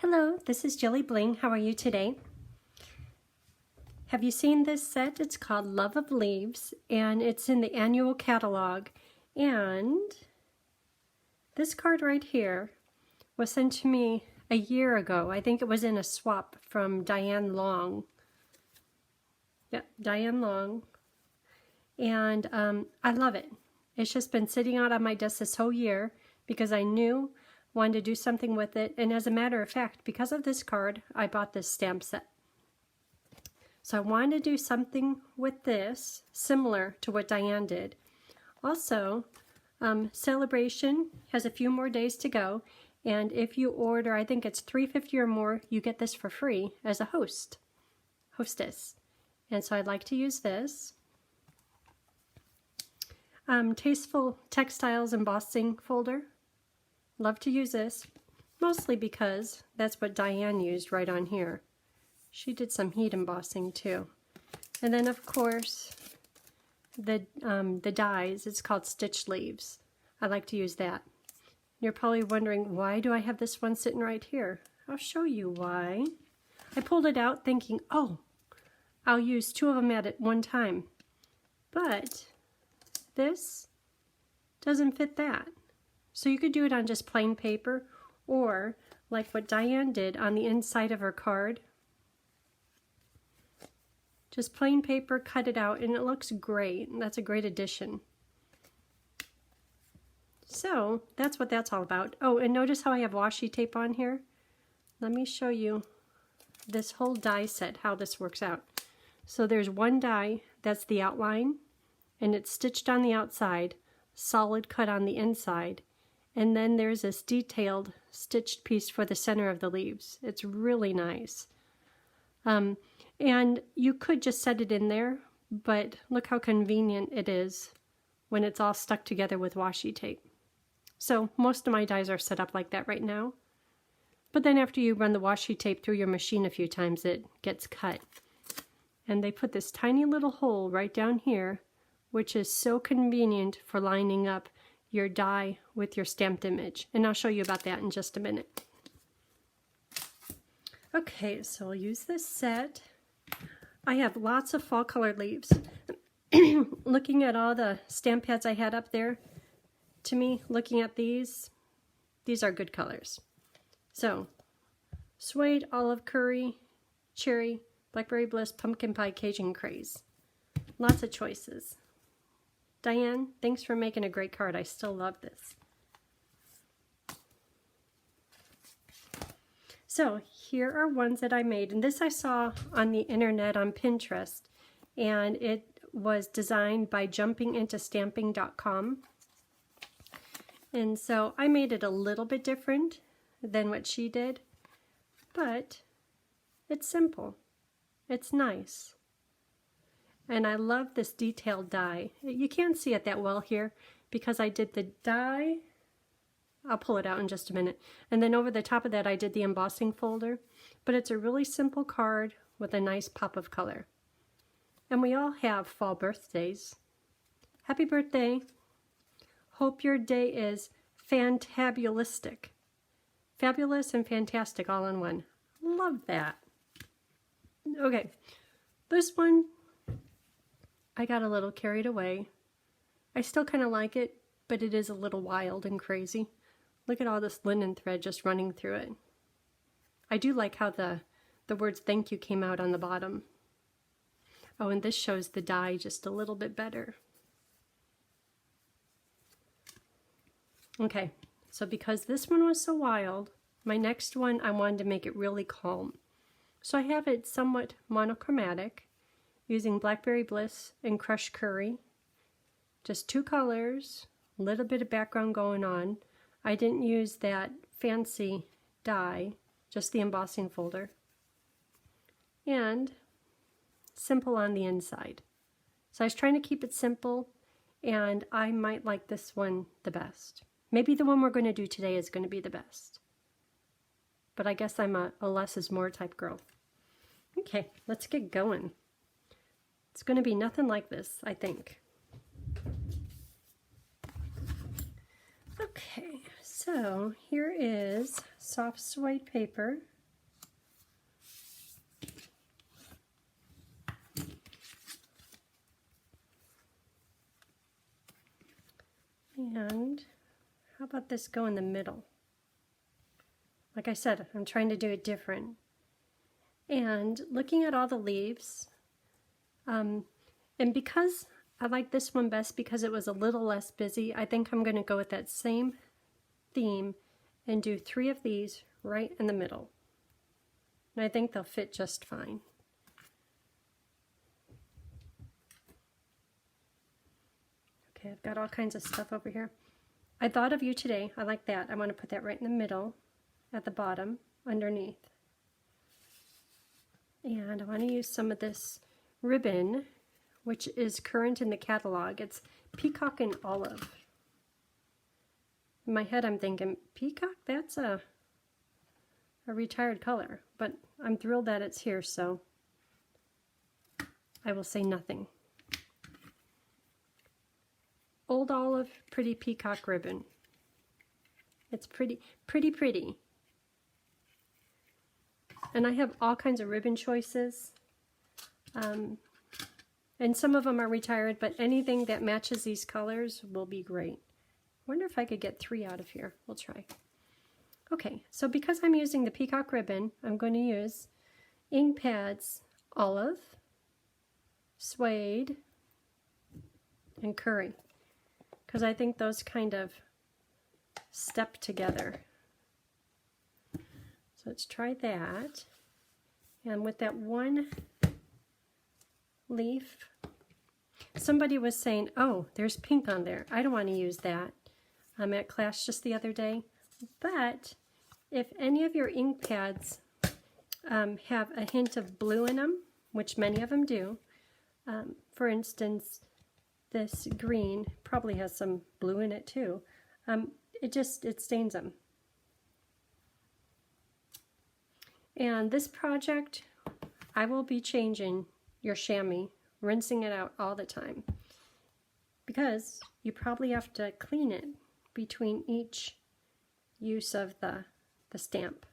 Hello, this is JilliBling. How are you today? Have you seen this set? It's called Love of Leaves, and it's in the annual catalog. And this card right here was sent to me a year ago. I think it was in a swap from Diane Long. Yep, Diane Long. And I love it. It's just been sitting out on my desk this whole year because I wanted to do something with it. And as a matter of fact, because of this card, I bought this stamp set. So I wanted to do something with this similar to what Diane did. Also, Celebration has a few more days to go. And if you order, I think it's $3.50 or more, you get this for free as a hostess. And so I'd like to use this. Tasteful Textiles embossing folder. Love to use this, mostly because that's what Diane used right on here. She did some heat embossing too. And then of course, the dies, it's called Stitch Leaves. I like to use that. You're probably wondering, why do I have this one sitting right here? I'll show you why. I pulled it out thinking, oh, I'll use two of them at one time. But this doesn't fit that. So you could do it on just plain paper, or like what Diane did on the inside of her card. Just plain paper, cut it out, and it looks great. That's a great addition. So that's what that's all about. Oh, and notice how I have washi tape on here? Let me show you this whole die set, how this works out. So there's one die, that's the outline, and it's stitched on the outside, solid cut on the inside. And then there's this detailed stitched piece for the center of the leaves. It's really nice. And you could just set it in there, but look how convenient it is when it's all stuck together with washi tape. So most of my dies are set up like that right now. But then after you run the washi tape through your machine a few times, it gets cut. And they put this tiny little hole right down here, which is so convenient for lining up your die with your stamped image. And I'll show you about that in just a minute. Okay, so I'll use this set. I have lots of fall colored leaves. Looking at all the stamp pads I had up there, to me, looking at these are good colors. So, suede, olive curry, cherry, blackberry bliss, pumpkin pie, Cajun craze. Lots of choices. Diane, thanks for making a great card. I still love this. So here are ones that I made, and this I saw on the internet on Pinterest, and it was designed by jumpingintostamping.com. And so I made it a little bit different than what she did, but it's simple. It's nice. And I love this detailed die. You can't see it that well here because I did the die. I'll pull it out in just a minute. And then over the top of that, I did the embossing folder. But it's a really simple card with a nice pop of color. And we all have fall birthdays. Happy birthday. Hope your day is fantabulistic. Fabulous and fantastic all in one. Love that. Okay, this one, I got a little carried away. I still kind of like it, but it is a little wild and crazy. Look at all this linen thread just running through it. I do like how the words thank you came out on the bottom. Oh, and this shows the die just a little bit better. Okay, so because this one was so wild, my next one I wanted to make it really calm. So I have it somewhat monochromatic, using Blackberry Bliss and Crushed Curry. Just two colors, a little bit of background going on. I didn't use that fancy die, just the embossing folder. And simple on the inside. So I was trying to keep it simple, and I might like this one the best. Maybe the one we're going to do today is going to be the best. But I guess I'm a less is more type girl. Okay, let's get going. It's going to be nothing like this, I think. Okay, so here is soft suede paper. And how about this go in the middle? Like I said, I'm trying to do it different. And looking at all the leaves, and because I like this one best because it was a little less busy, I think I'm going to go with that same theme and do 3 of these right in the middle. And I think they'll fit just fine. Okay, I've got all kinds of stuff over here. I thought of you today. I like that. I want to put that right in the middle, at the bottom, underneath. And I want to use some of this ribbon, which is current in the catalog. It's Peacock and Olive. In my head I'm thinking, peacock? That's a retired color. But I'm thrilled that it's here, so I will say nothing. Old Olive, pretty peacock ribbon. It's pretty. And I have all kinds of ribbon choices. And some of them are retired, but anything that matches these colors will be great. I wonder if I could get 3 out of here. We'll try. Okay, so because I'm using the peacock ribbon, I'm going to use ink pads Olive, Suede, and Curry, because I think those kind of step together. So let's try that. And with that one leaf, somebody was saying, oh, there's pink on there. I don't want to use that. I'm at class just the other day. But if any of your ink pads have a hint of blue in them, which many of them do, for instance, this green probably has some blue in it too, it stains them. And this project, I will be changing your chamois, rinsing it out all the time, because you probably have to clean it between each use of the stamp.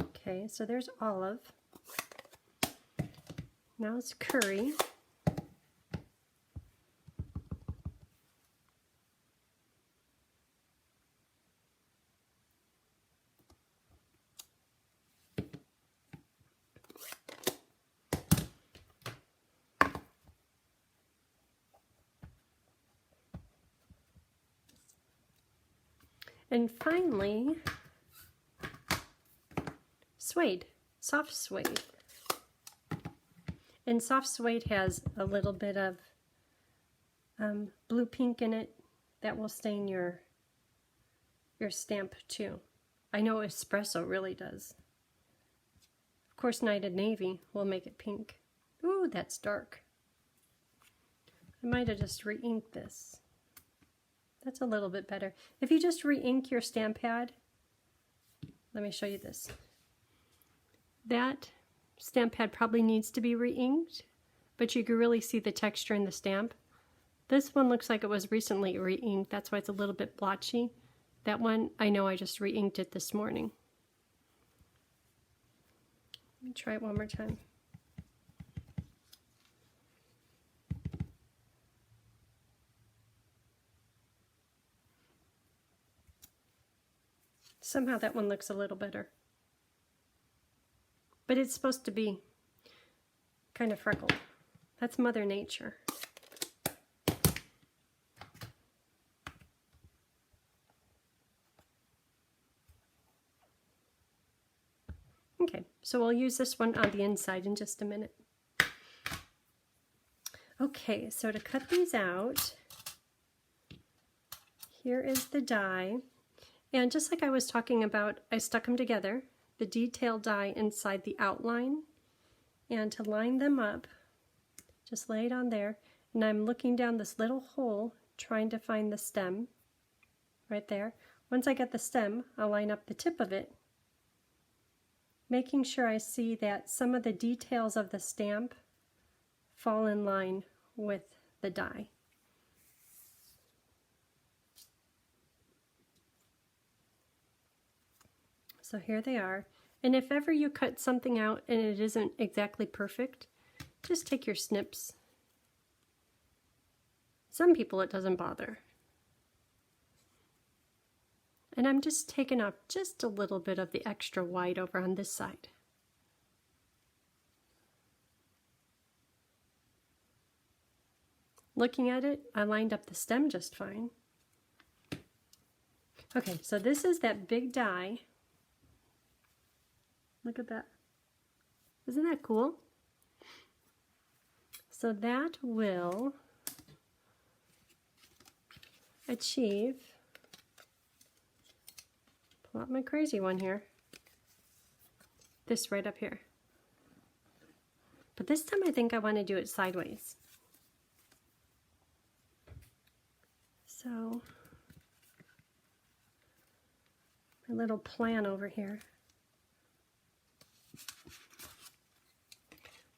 Okay, so there's Olive. Now it's Curry. And finally, Suede, soft suede. And soft suede has a little bit of blue pink in it that will stain your stamp too. I know espresso really does. Of course, Knighted Navy will make it pink. Ooh, that's dark. I might have just re-inked this. That's a little bit better. If you just re-ink your stamp pad, let me show you this. That stamp pad probably needs to be re-inked, but you can really see the texture in the stamp. This one looks like it was recently re-inked. That's why it's a little bit blotchy. That one, I know I just re-inked it this morning. Let me try it one more time. Somehow that one looks a little better. But it's supposed to be kind of freckled. That's Mother Nature. Okay, so we'll use this one on the inside in just a minute. Okay, so to cut these out, here is the die. And just like I was talking about, I stuck them together, the detail die inside the outline. And to line them up, just lay it on there. And I'm looking down this little hole, trying to find the stem right there. Once I get the stem, I'll line up the tip of it, making sure I see that some of the details of the stamp fall in line with the die. So here they are. And if ever you cut something out and it isn't exactly perfect, just take your snips Some people it doesn't bother. And I'm just taking off just a little bit of the extra white over on this side. Looking at it, I lined up the stem just fine. Okay, so this is that big die. Look at that. Isn't that cool? So that will achieve, pull out my crazy one here, this right up here. But this time I think I want to do it sideways. So, my little plan over here.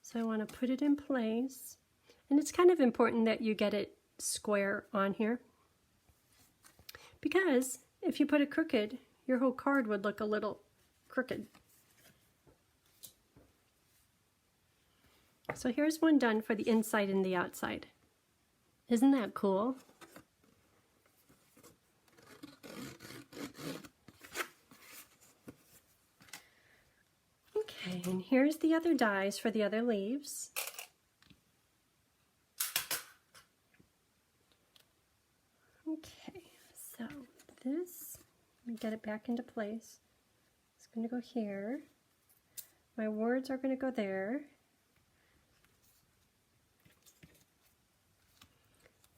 So I want to put it in place, and it's kind of important that you get it square on here, because if you put it crooked, your whole card would look a little crooked. So here's one done for the inside and the outside. Isn't that cool? Okay, and here's the other dies for the other leaves. Okay, so this, let me get it back into place. It's going to go here. My words are going to go there.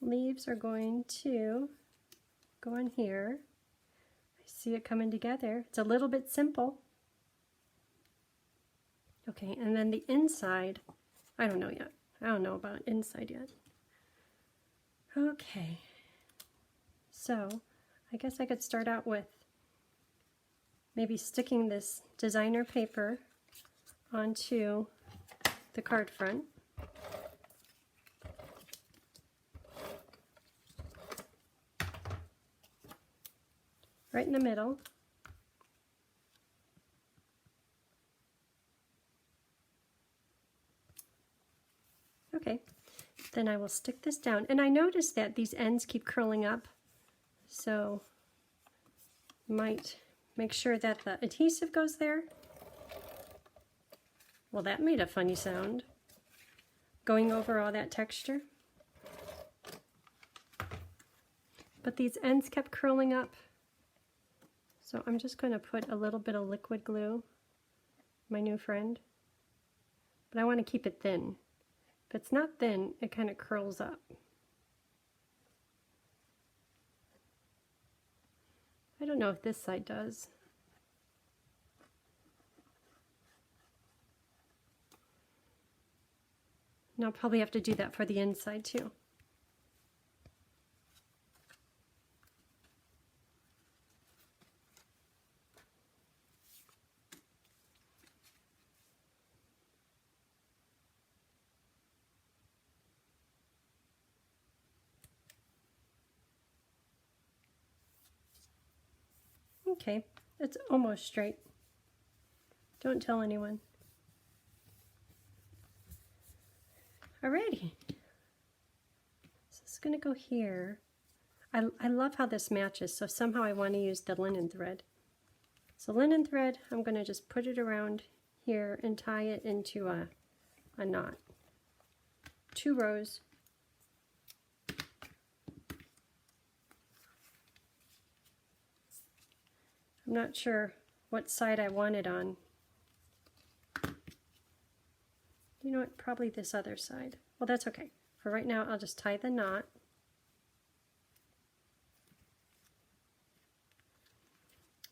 Leaves are going to go on here. I see it coming together. It's a little bit simple. Okay, and then the inside, I don't know yet. I don't know about inside yet. Okay, so I guess I could start out with maybe sticking this designer paper onto the card front. Right in the middle. Okay, then I will stick this down, and I noticed that these ends keep curling up, so might make sure that the adhesive goes there. Well, that made a funny sound, going over all that texture. But these ends kept curling up, so I'm just going to put a little bit of liquid glue, my new friend, but I want to keep it thin. If it's not thin, it kind of curls up. I don't know if this side does. And I'll probably have to do that for the inside too. Okay, it's almost straight. Don't tell anyone. Alrighty. So it's going to go here. I love how this matches, so somehow I want to use the linen thread. So linen thread, I'm going to just put it around here and tie it into a knot. 2 rows. I'm not sure what side I want it on. You know what, probably this other side. Well, that's okay. For right now, I'll just tie the knot.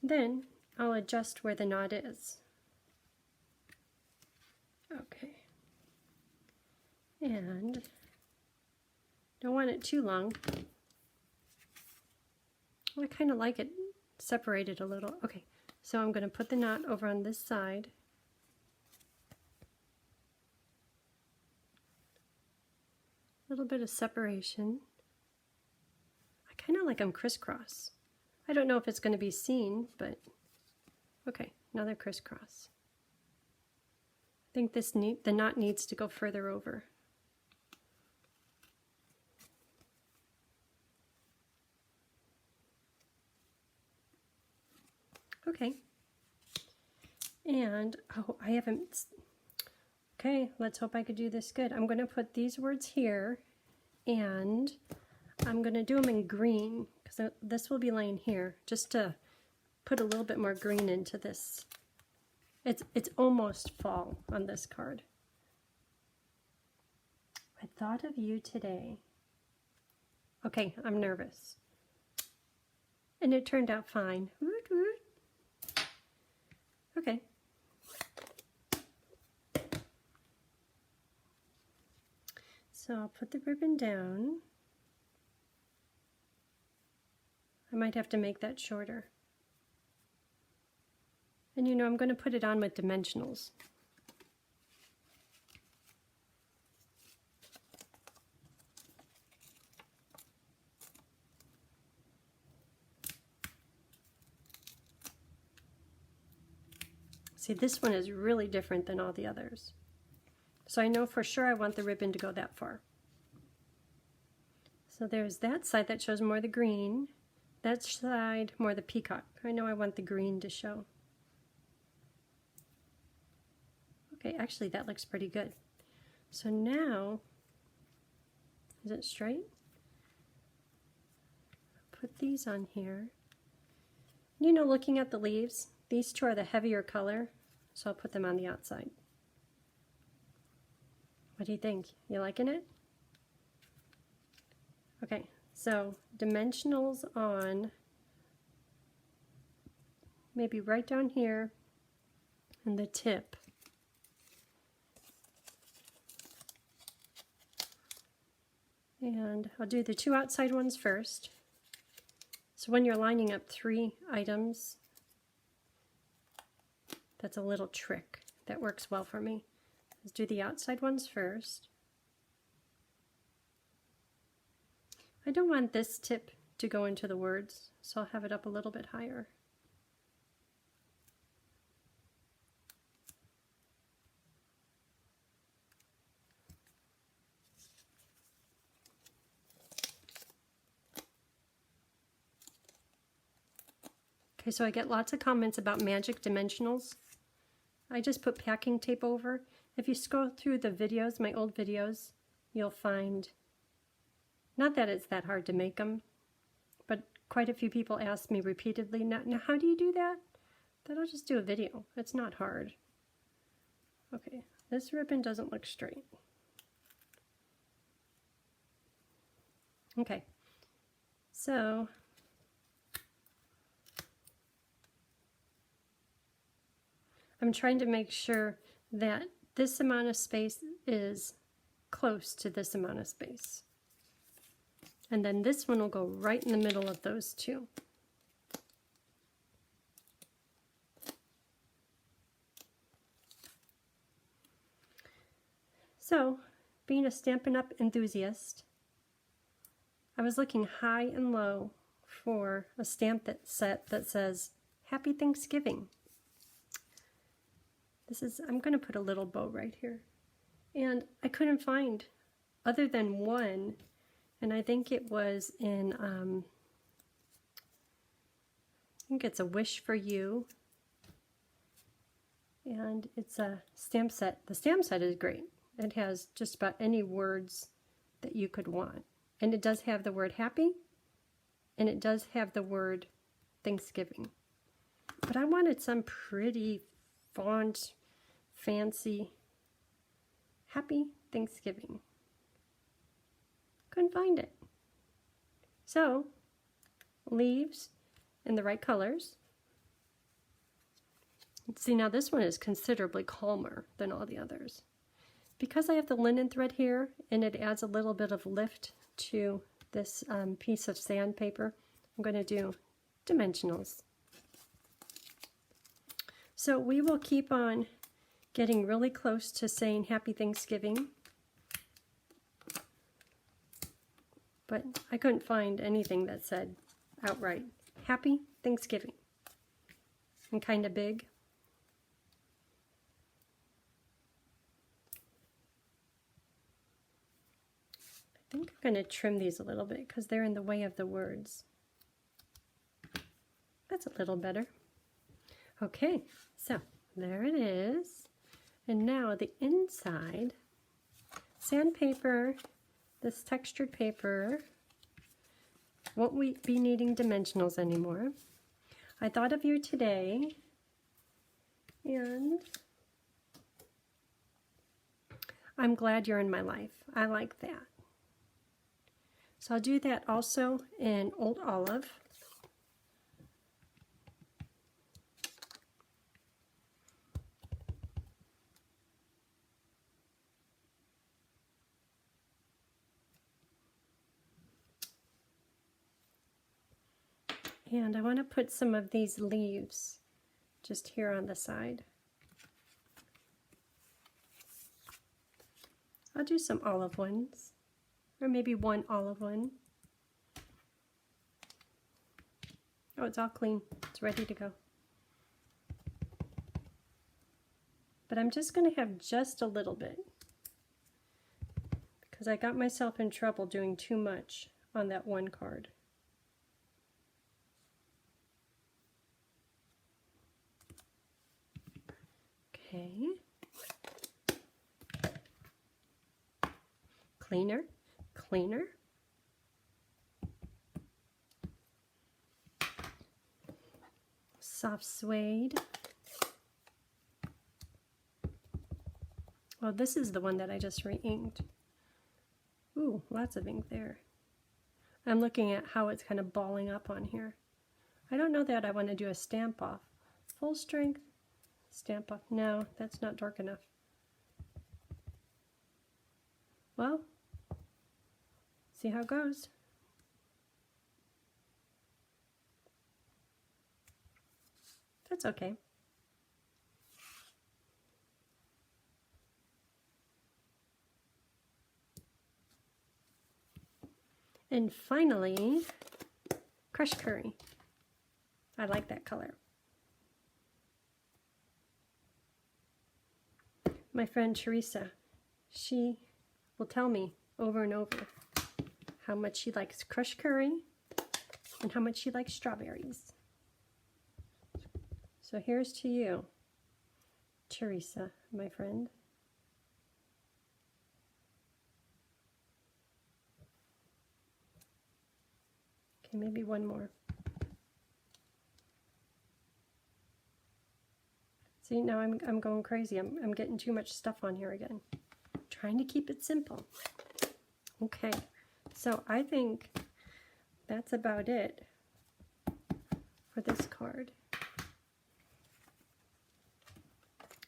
Then I'll adjust where the knot is. Okay. And don't want it too long. Well, I kind of like it separated a little. Okay, so I'm going to put the knot over on this side. A little bit of separation. I kind of like them crisscross. I don't know if it's going to be seen, but okay, another crisscross. I think the knot needs to go further over. Okay. And, oh, I haven't, okay, let's hope I could do this good. I'm going to put these words here, and I'm going to do them in green, because this will be laying here, just to put a little bit more green into this. It's almost fall on this card. I thought of you today. Okay, I'm nervous. And it turned out fine. Woot, woot. Okay. So I'll put the ribbon down. I might have to make that shorter. And you know, I'm going to put it on with dimensionals. See, this one is really different than all the others. So I know for sure I want the ribbon to go that far. So there's that side that shows more the green. That side more the peacock. I know I want the green to show. Okay, actually that looks pretty good. So now, is it straight? Put these on here. You know, looking at the leaves, these two are the heavier color, so I'll put them on the outside. What do you think? You liking it? Okay, so dimensionals on maybe right down here and the tip. And I'll do the two outside ones first. So when you're lining up 3 items, that's a little trick that works well for me. Let's do the outside ones first. I don't want this tip to go into the words, so I'll have it up a little bit higher. Okay, so I get lots of comments about magic dimensionals. I just put packing tape over. If you scroll through the videos, my old videos, you'll find, not that it's that hard to make them, but quite a few people ask me repeatedly, now how do you do that? Then I'll just do a video. It's not hard. Okay, this ribbon doesn't look straight. Okay, so I'm trying to make sure that this amount of space is close to this amount of space. And then this one will go right in the middle of those two. So, being a Stampin' Up! Enthusiast, I was looking high and low for a stamp set that says, Happy Thanksgiving. I'm going to put a little bow right here. And I couldn't find, other than one, and I think it was in, I think it's a Wish for You. And it's a stamp set. The stamp set is great. It has just about any words that you could want. And it does have the word happy, and it does have the word Thanksgiving. But I wanted some pretty font, fancy, Happy Thanksgiving. Couldn't find it. So, leaves in the right colors. See, now this one is considerably calmer than all the others. Because I have the linen thread here, and it adds a little bit of lift to this piece of sandpaper, I'm going to do dimensionals. So we will keep on getting really close to saying Happy Thanksgiving, but I couldn't find anything that said outright Happy Thanksgiving, and kind of big. I think I'm going to trim these a little bit because they're in the way of the words. That's a little better. Okay, so there it is. And now the inside, sandpaper, this textured paper, won't we be needing dimensionals anymore. I thought of you today, and I'm glad you're in my life. I like that. So I'll do that also in Old Olive. And I want to put some of these leaves just here on the side. I'll do some olive ones, or maybe one olive one. Oh, it's all clean. It's ready to go. But I'm just going to have just a little bit because I got myself in trouble doing too much on that one card. Okay. Cleaner, cleaner. Soft suede. Oh, this is the one that I just re-inked. Ooh, lots of ink there. I'm looking at how it's kind of balling up on here. I don't know that I want to do a stamp off. Full strength, stamp off. No, that's not dark enough. Well, see how it goes. That's okay. And finally, crushed curry. I like that color. My friend Teresa, she will tell me over and over how much she likes crushed curry and how much she likes strawberries. So here's to you, Teresa, my friend. Okay, maybe one more. See, now I'm going crazy. I'm getting too much stuff on here again. I'm trying to keep it simple. Okay, so I think that's about it for this card.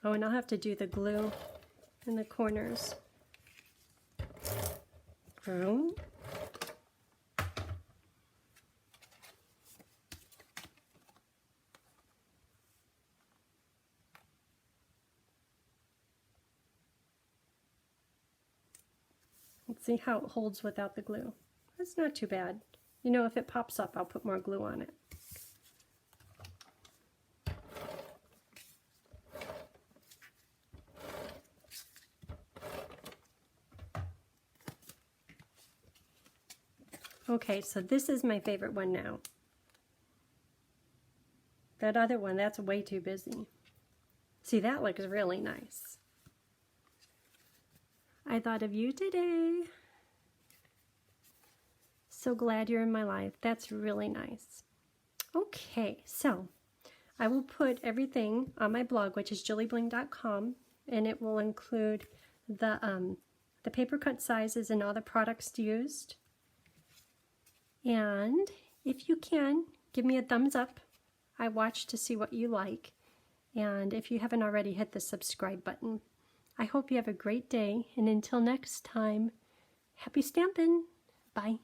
Oh, and I'll have to do the glue in the corners. Boom. Let's see how it holds without the glue. That's not too bad. You know, if it pops up, I'll put more glue on it. Okay, so this is my favorite one now. That other one, that's way too busy. See, that looks really nice. I thought of you today. So glad you're in my life. That's really nice. Okay, so I will put everything on my blog, which is JilliBling.com, and it will include the paper cut sizes and all the products used. And if you can, give me a thumbs up. I watch to see what you like. And if you haven't already, hit the subscribe button. I hope you have a great day. And until next time, happy stamping. Bye.